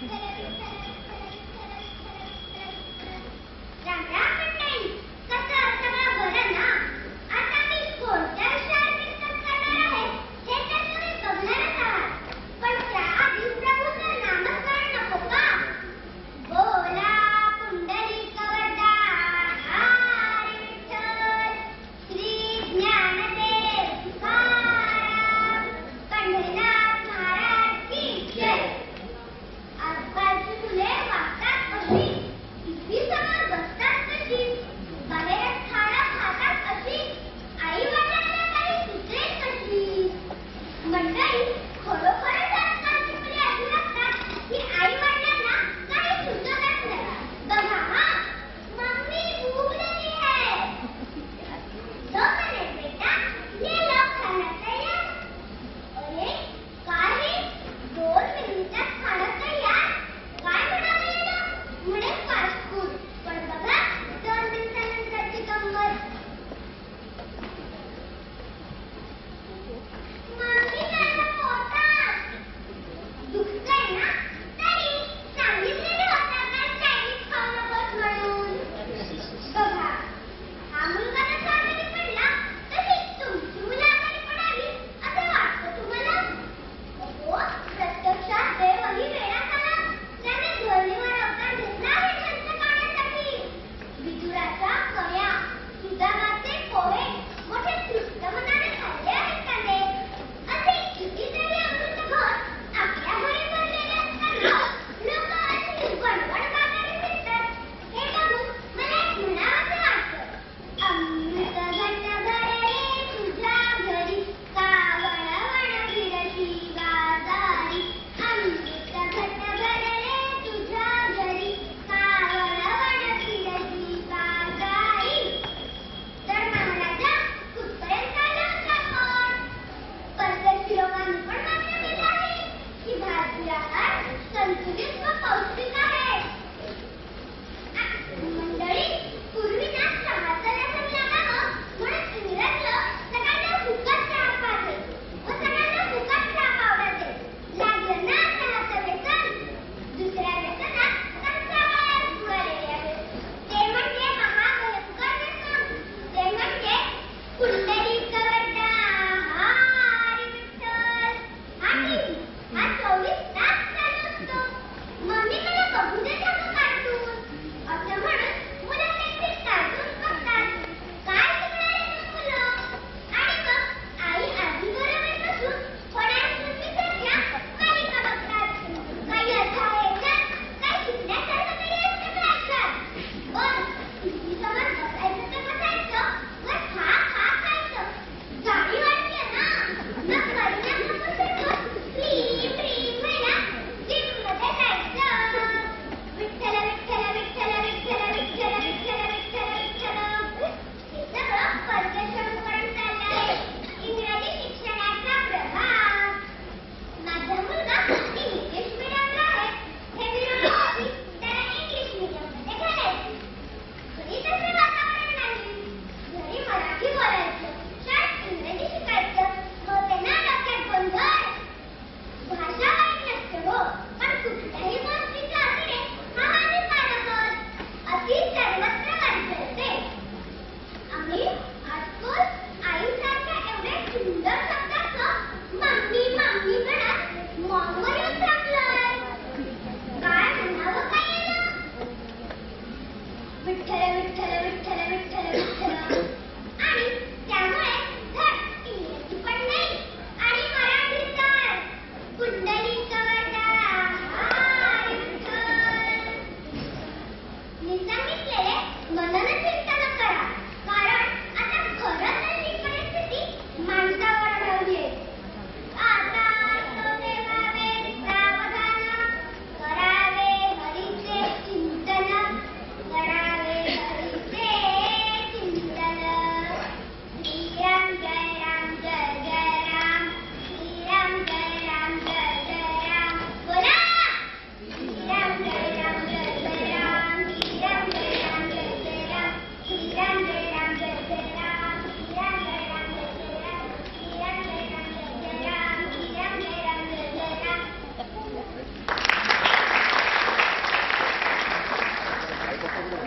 हा 24 तास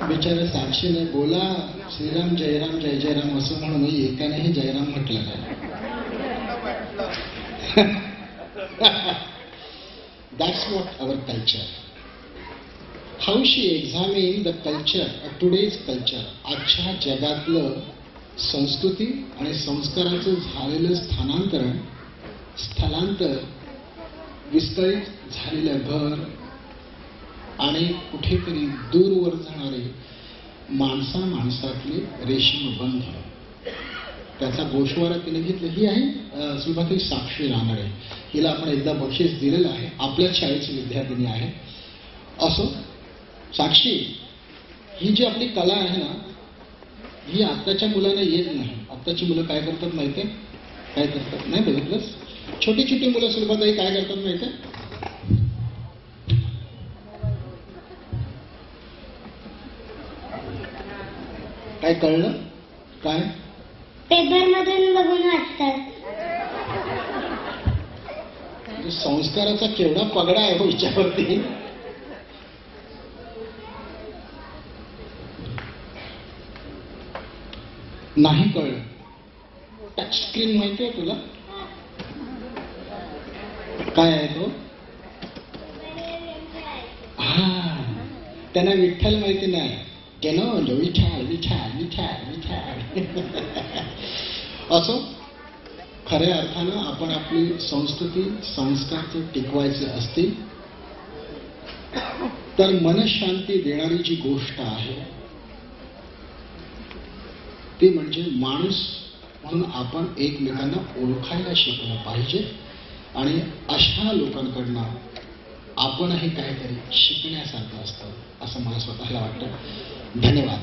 बिचारा साक्षीने बोला श्रीराम जयराम जय जयराम असं म्हणून एकानेही जयराम म्हटलं नाही. That's what our culture. How she examine the culture, today's culture. आजच्या जगातलं संस्कृती आणि संस्काराचं झालेलं स्थलांतर, विस्कळीत झालेलं घर आणि कुठेतरी दूरवर जाणारे माणसातले रेशीम बंध, त्याचा गोषवारा तिने घेतला. ही आहे सुलभाताई साक्षी रानडे. हिला आपण एकदा बक्षीस दिलेलं आहे, आपल्या शाळेची विद्यार्थिनी आहे. असो साक्षी, ही जी आपली कला आहे ना, ही आत्ताच्या मुलांना येत नाही. आत्ताची मुलं काय करतात माहितीये? काय करतात नाही बघितलंस? छोटी छोटी मुलं सुलभाताई काय करतात माहितीये? काय कळलं? काय पेपर मधून बघून वाचतात. संस्काराचा केवढा पगडा आहे हो हिच्यावरती. नाही कळलं? टच स्क्रीन माहिती आहे तुला? काय आहे तो? हा, त्यांना विठ्ठल माहिती नाही. विठ्ठल विठ्ठल विठ्ठल विठ्ठल. असो, खऱ्या अर्थानं आपण आपली संस्कृती संस्कार टिकवायचे असतील तर मनशांती देणारी जी गोष्ट आहे ती म्हणजे माणूस म्हणून आपण एकमेकांना ओळखायला शिकलं पाहिजे. आणि अशा लोकांकडनं आपणही काहीतरी शिकण्यासारखं असतं असं मला स्वतःला वाटतं. धन्यवाद.